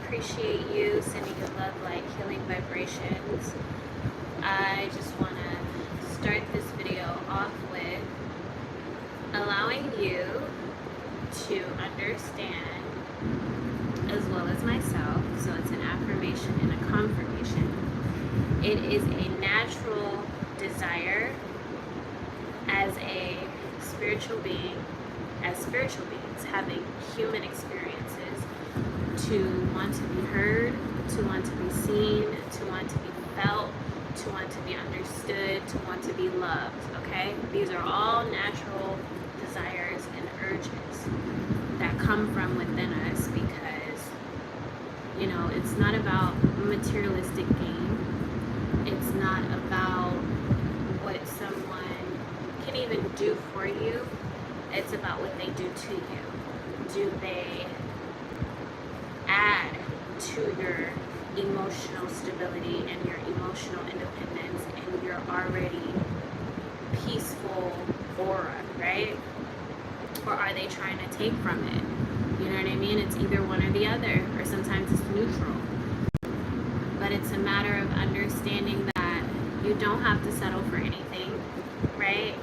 appreciate you, sending you love, light, healing vibrations. I just want to start this video off with allowing you to understand, as well as myself, so it's an affirmation and a confirmation. It is a natural desire as a spiritual being, as spiritual beings having human experiences, to want to be heard, to want to be seen, to want to be felt, to want to be understood, to want to be loved, okay? These are all natural desires and urges that come from within us because, you know, it's not about materialistic gain. It's not about what someone can even do for you. It's about what they do to you. Do they add to your emotional stability and your emotional independence and your already peaceful aura, right? Or are they trying to take from it? You know what I mean? It's either one or the other, or sometimes it's neutral. But it's a matter of understanding that you don't have to settle for anything, right?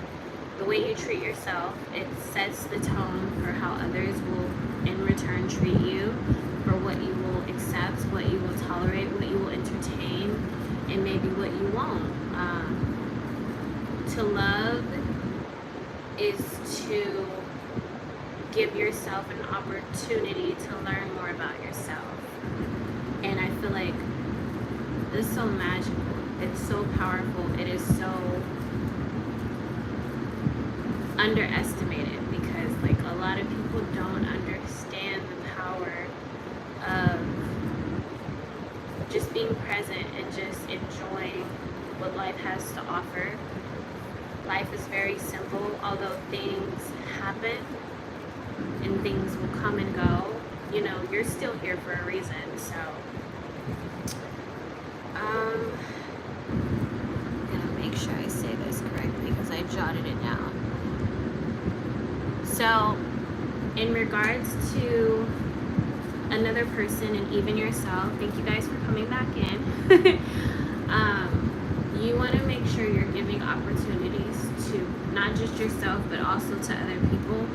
The way you treat yourself, it sets the tone for how others will in return treat you, for what you will accept, what you will tolerate, what you will entertain, and maybe what you won't. To love is to give yourself an opportunity to learn more about yourself. And I feel like it's so magical. It's so powerful. It is so underestimated because, like, a lot of people don't understand the power of just being present and just enjoying what life has to offer. Life is very simple, although things happen and things will come and go. You know, you're still here for a reason. So I'm gonna make sure I say this correctly because I jotted it down. So in regards to another person and even yourself, thank you guys for coming back in. You want to make sure you're giving opportunities to not just yourself but also to other people,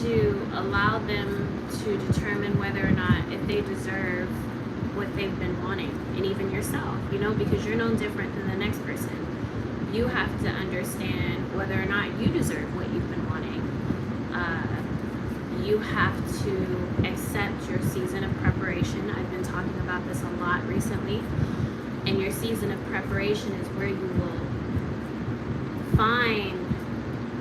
to allow them to determine whether or not if they deserve what they've been wanting, and even yourself, you know, because you're no different than the next person. You have to understand whether or not you deserve what you've been wanting. You have to accept your season of preparation. I've been talking about this a lot recently. And your season of preparation is where you will find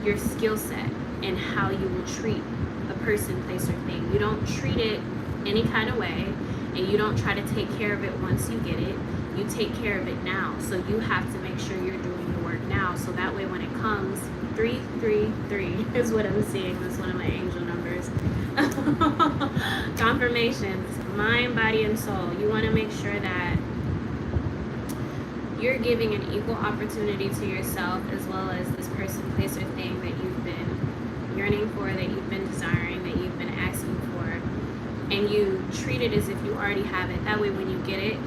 your skill set and how you will treat a person, place, or thing. You don't treat it any kind of way, and you don't try to take care of it once you get it. You take care of it now. So you have to make sure you're doing the work now. So that way when it comes, 333 is what I'm seeing. That's one of my angel numbers. Confirmations, mind, body, and soul. You want to make sure that you're giving an equal opportunity to yourself as well as this person, place, or thing that you've been yearning for, that you've been desiring, that you've been asking for. And you treat it as if you already have it. That way when you get it,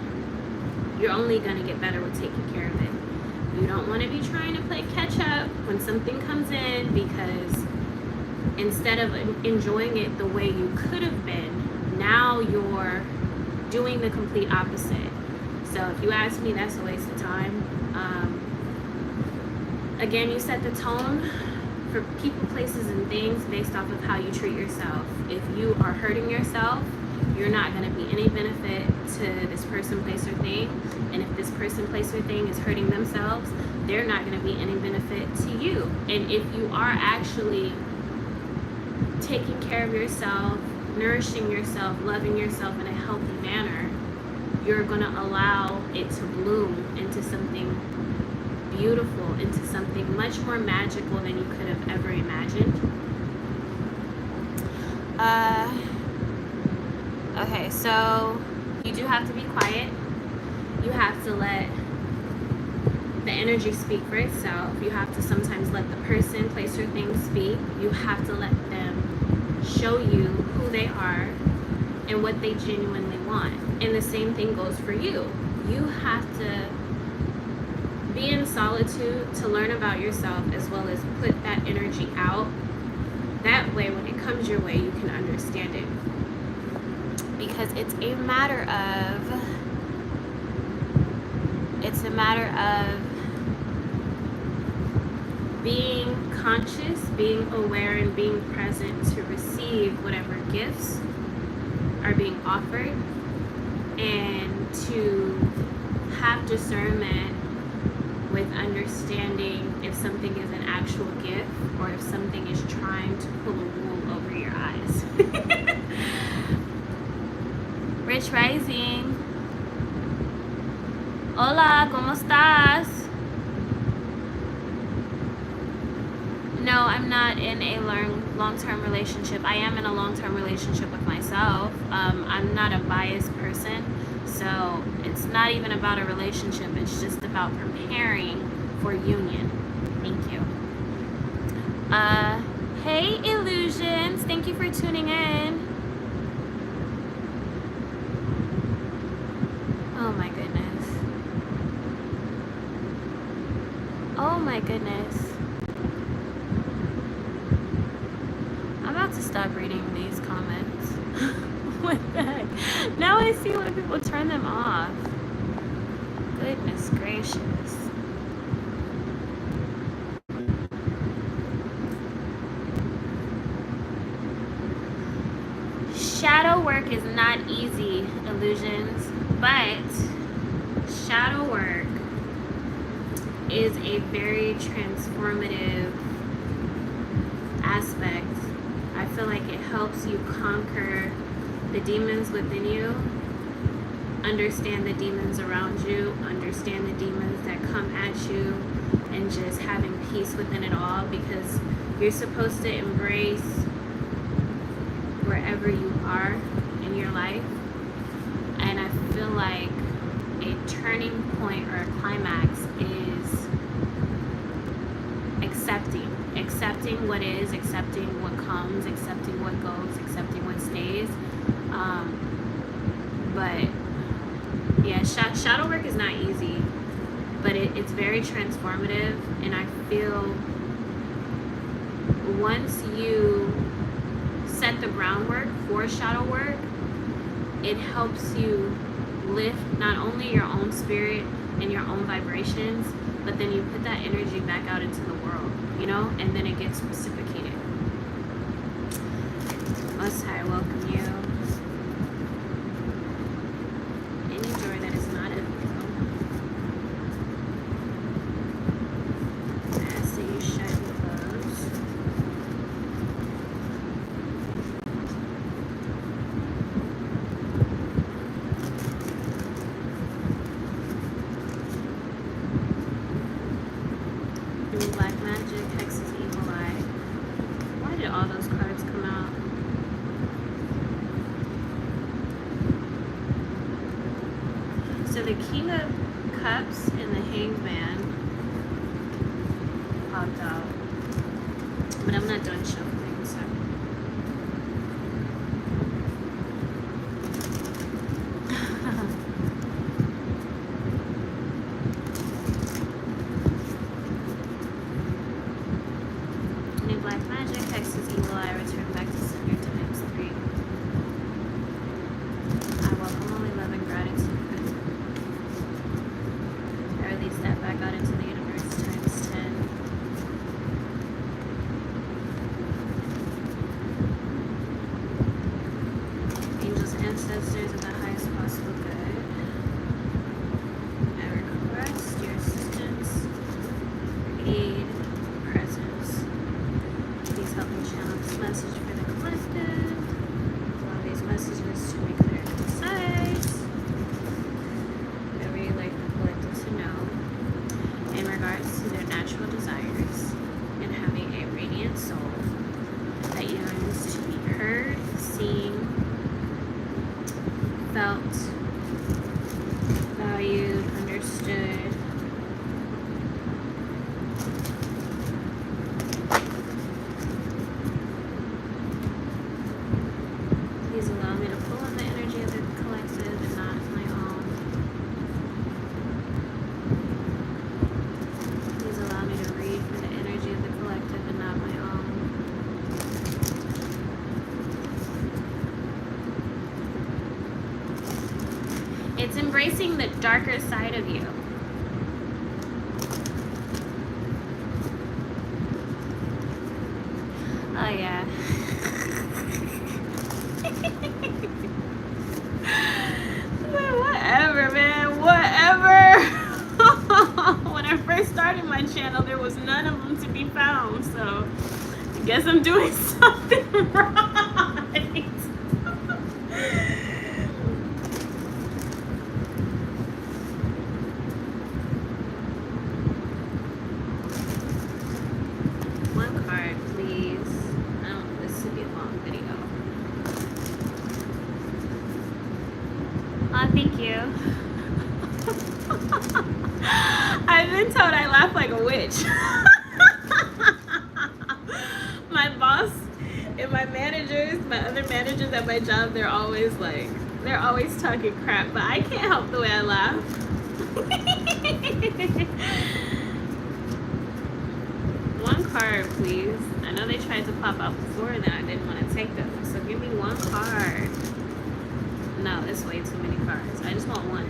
you're only going to get better with taking care of it. You don't want to be trying to play catch up when something comes in, because instead of enjoying it the way you could have been, now you're doing the complete opposite. So if you ask me, that's a waste of time. Again, you set the tone for people, places, and things based off of how you treat yourself. If you are hurting yourself, you're not going to be any benefit to this person, place, or thing. And if this person, place, or thing is hurting themselves, they're not going to be any benefit to you. And if you are actually taking care of yourself, nourishing yourself, loving yourself in a healthy manner, you're going to allow it to bloom into something beautiful, into something much more magical than you could have ever imagined. Okay, so you do have to be quiet. You have to let the energy speak for itself. You have to sometimes let the person, place, or thing speak. You have to let them show you who they are. and what they genuinely want. And the same thing goes for you. You have to be in solitude to learn about yourself, as well as put that energy out. That way, when it comes your way, you can understand it. Because it's a matter of being conscious, being aware, and being present to receive whatever gifts are being offered, and to have discernment with understanding if something is an actual gift or if something is trying to pull a wool over your eyes. Rich Rising. Hola, ¿cómo estás? No, I'm not in a long-term relationship. I am in a long-term relationship with myself. I'm not a biased person, so it's not even about a relationship. It's just about preparing for union. Thank you. Hey, Illusions. Thank you for tuning in. Oh my goodness. Oh my goodness. I'm about to stop reading these comments. What the heck? Now I see why people turn them off. Goodness gracious. Shadow work is not easy, Illusions, but shadow work is a very transformative aspect. I feel like it helps you conquer the demons within you, understand the demons around you, understand the demons that come at you, and just having peace within it all, because you're supposed to embrace wherever you are in your life. And I feel like a turning point or a climax is accepting what is, accepting what comes, accepting what goes, accepting what stays. But yeah, shadow work is not easy, but it's very transformative. And I feel once you set the groundwork for shadow work, it helps you lift not only your own spirit and your own vibrations, but then you put that energy back out into the world, you know, and then it gets reciprocated. Most High, welcome you. Any door that is not of you, I ask that you shut and close. Black magic, hexes, evil eye. Why did all those cards come out? So the King of Cups and the Hanged Man popped out. But I'm not done shuffling, so. Black magic, hexes, evil eye, return back to sender times 3. I welcome only love and gratitude. I release that back out into the universe times 10. Angels, ancestors of the highest possible good, I request your assistance, aid, presence. Please help me channel this message for the collective. Allow these messages to be clear and concise. Whatever you'd like the collective to know in regards to their natural desires and having a radiant soul that yearns to be heard, seen, felt, valued, understood. Please allow me to pull on the It's embracing the darker side of you. Oh yeah. Whatever, man. Whatever. When I first started my channel, there was none of them to be found. So I guess I'm doing something right. One card, please. I don't want this to be a long video. Oh, thank you. I've been told I laugh like a witch. My boss and my managers, my other managers at my job, they're always talking crap, but I can't help the way I laugh. One card, please. I know they tried to pop out before and then I didn't want to take them, so give me one card. No, it's way too many cards. I just want one.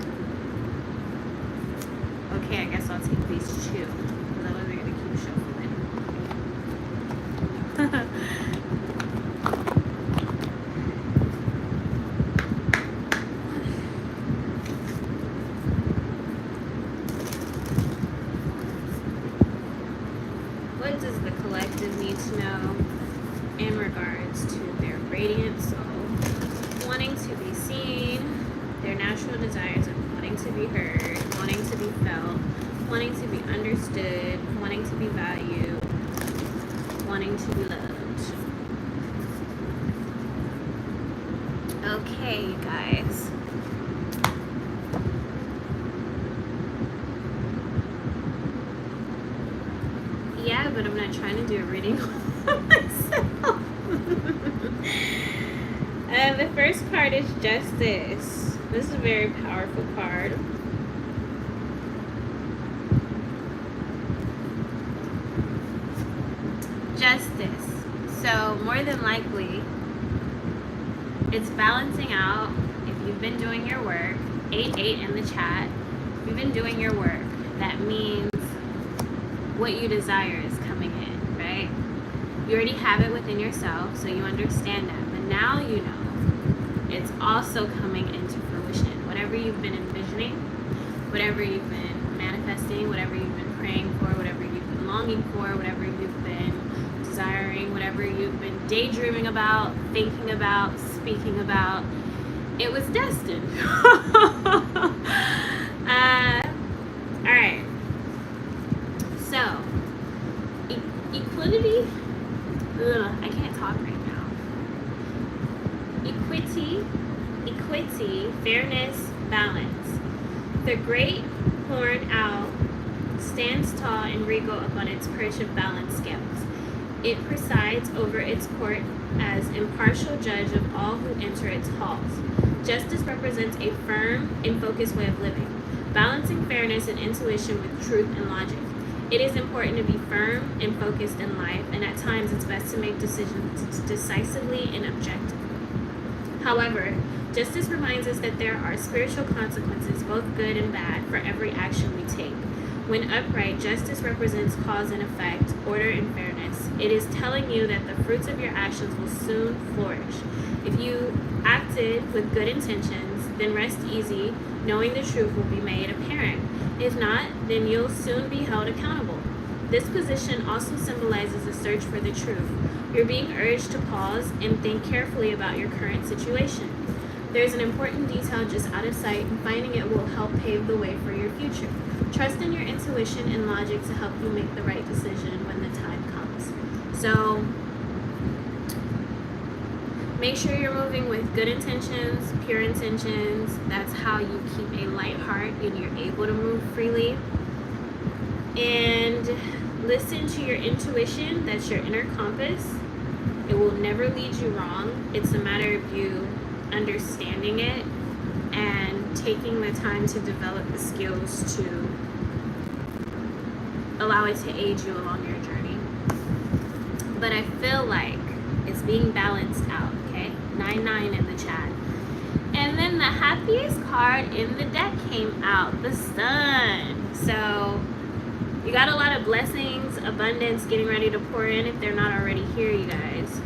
Okay, I guess I'll take these two, because I wasn't going to keep shuffling. What does the collective need to know in regards to their radiant soul? Wanting to be seen, their natural desires of wanting to be heard, wanting to be felt, wanting to be understood, wanting to be valued, wanting to be loved. Okay, you guys. Yeah, but I'm not trying to do a reading on myself. The first card is Justice. This is a very powerful card. Justice. So more than likely, it's balancing out. If you've been doing your work, 8-8 in the chat, if you've been doing your work, that means what you desire is coming in, right? You already have it within yourself, so you understand that. But now you know it's also coming into fruition. Whatever you've been envisioning, whatever you've been manifesting, whatever you've been praying for, whatever you've been longing for, whatever you've been desiring, whatever you've been daydreaming about, thinking about, speaking about, it was destined. All right. So, equality, I can't talk right now. Equity, fairness, balance. The great horned owl stands tall and regal upon its perch of balance scales. It presides over its court as impartial judge of all who enter its halls. Justice represents a firm and focused way of living, balancing fairness and intuition with truth and logic. It is important to be firm and focused in life, and at times it's best to make decisions decisively and objectively. However, justice reminds us that there are spiritual consequences, both good and bad, for every action we take. When upright, justice represents cause and effect, order and fairness. It is telling you that the fruits of your actions will soon flourish. If you acted with good intentions, then rest easy, knowing the truth will be made apparent. If not, then you'll soon be held accountable. This position also symbolizes a search for the truth. You're being urged to pause and think carefully about your current situation. There's an important detail just out of sight, and finding it will help pave the way for your future. Trust in your intuition and logic to help you make the right decision when the time comes. So, make sure you're moving with good intentions, pure intentions. That's how you keep a light heart and you're able to move freely. And listen to your intuition. That's your inner compass. It will never lead you wrong. It's a matter of you understanding it and taking the time to develop the skills to allow it to aid you along your journey. But I feel like it's being balanced out, okay? 9-9 in the chat. And then the happiest card in the deck came out, the Sun. So you got a lot of blessings, abundance getting ready to pour in if they're not already here, you guys.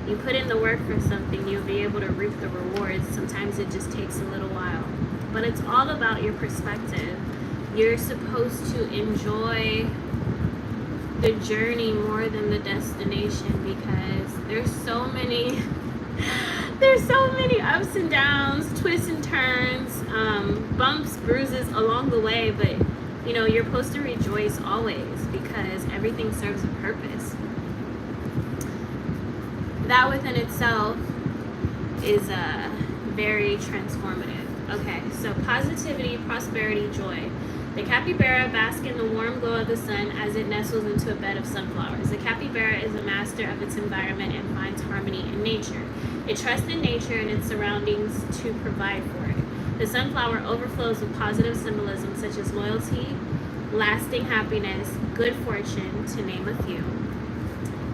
You put in the work for something, you'll be able to reap the rewards. Sometimes it just takes a little while. But it's all about your perspective. You're supposed to enjoy the journey more than the destination, because there's so many ups and downs, twists and turns, bumps, bruises along the way. But you know, you're supposed to rejoice always, because everything serves a purpose. That within itself is very transformative. Okay, so positivity, prosperity, joy. The capybara basks in the warm glow of the sun as it nestles into a bed of sunflowers. The capybara is a master of its environment and finds harmony in nature. It trusts in nature and its surroundings to provide for it. The sunflower overflows with positive symbolism such as loyalty, lasting happiness, good fortune, to name a few.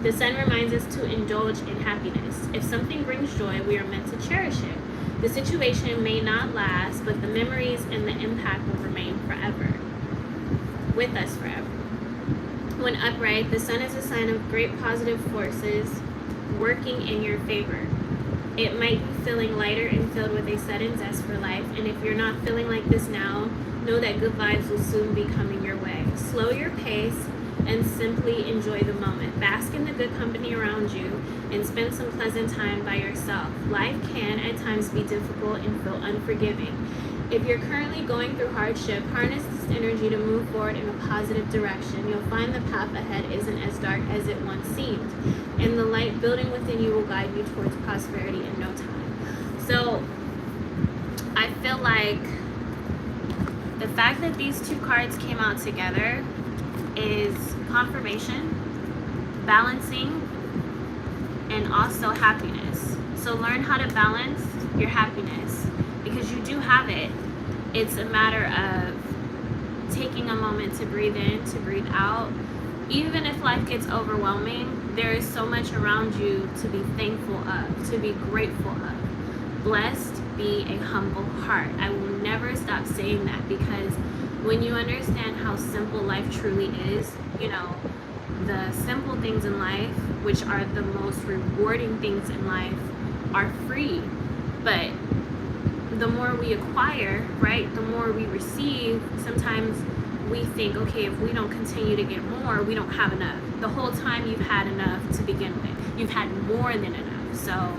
The sun reminds us to indulge in happiness. If something brings joy, we are meant to cherish it. The situation may not last, but the memories and the impact will remain forever, with us forever. When upright, the sun is a sign of great positive forces working in your favor. It might be feeling lighter and filled with a sudden zest for life, and if you're not feeling like this now, know that good vibes will soon be coming your way. Slow your pace and simply enjoy the moment. Bask in the good company around you and spend some pleasant time by yourself. Life can at times be difficult and feel unforgiving. If you're currently going through hardship, harness this energy to move forward in a positive direction. You'll find the path ahead isn't as dark as it once seemed, and the light building within you will guide you towards prosperity in no time. So I feel like the fact that these two cards came out together is confirmation, balancing, and also happiness. So learn how to balance your happiness, because you do have it. It's a matter of taking a moment to breathe in, to breathe out. Even if life gets overwhelming, there is so much around you to be thankful of, to be grateful of. Blessed be a humble heart. I will never stop saying that, because when you understand how simple life truly is, you know, the simple things in life, which are the most rewarding things in life, are free. But the more we acquire, right, the more we receive, sometimes we think, okay, if we don't continue to get more, we don't have enough. The whole time you've had enough to begin with. You've had more than enough. So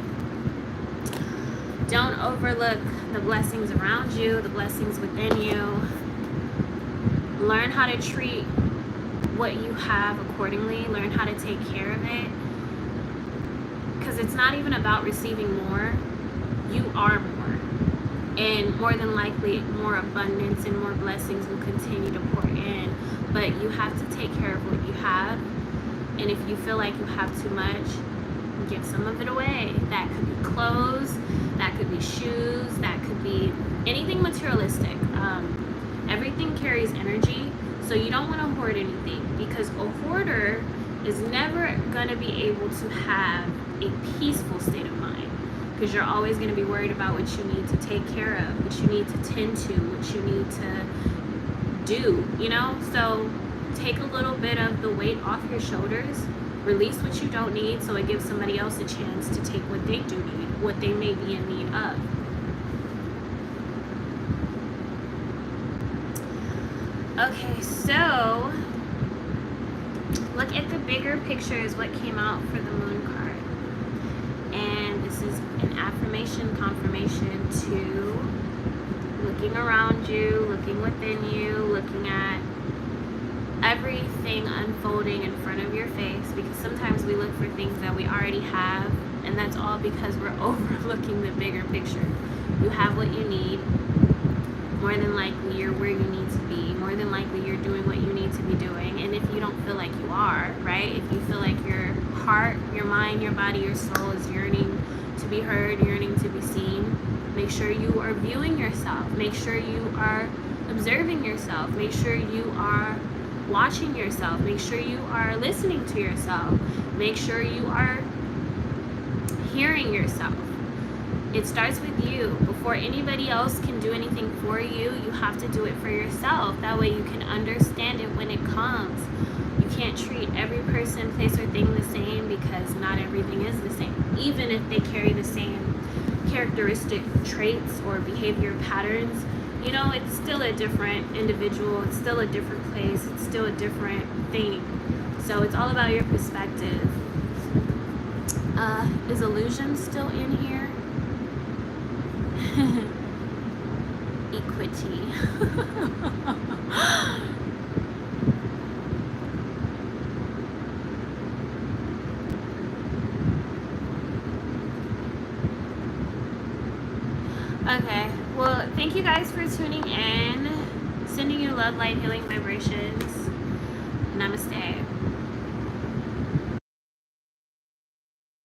don't overlook the blessings around you, the blessings within you. Learn how to treat what you have accordingly. Learn how to take care of it. Because it's not even about receiving more. You are more. And more than likely, more abundance and more blessings will continue to pour in. But you have to take care of what you have. And if you feel like you have too much, give some of it away. That could be clothes, that could be shoes, that could be anything materialistic. Everything carries energy, so you don't want to hoard anything, because a hoarder is never going to be able to have a peaceful state of mind, because you're always going to be worried about what you need to take care of, what you need to tend to, what you need to do, you know? So take a little bit of the weight off your shoulders, release what you don't need, so it gives somebody else a chance to take what they do need, what they may be in need of. Okay, so look at the bigger picture is what came out for the moon card. And this is an affirmation confirmation to looking around you, looking within you, looking at everything unfolding in front of your face, because sometimes we look for things that we already have, and that's all because we're overlooking the bigger picture. You have what you need. More than likely you're where you need to be. More than likely you're doing what you need to be doing. And if you don't feel like you are, right? If you feel like your heart, your mind, your body, your soul is yearning to be heard, yearning to be seen, make sure you are viewing yourself. Make sure you are observing yourself. Make sure you are watching yourself. Make sure you are listening to yourself. Make sure you are hearing yourself. It starts with you. Before anybody else can do anything for you, you have to do it for yourself. That way you can understand it when it comes. You can't treat every person, place, or thing the same, because not everything is the same. Even if they carry the same characteristic traits or behavior patterns, you know, it's still a different individual. It's still a different place. It's still a different thing. So it's all about your perspective. Is illusion still in here? Equity. Okay, well, thank you guys for tuning in. Sending you love, light, healing vibrations. Namaste.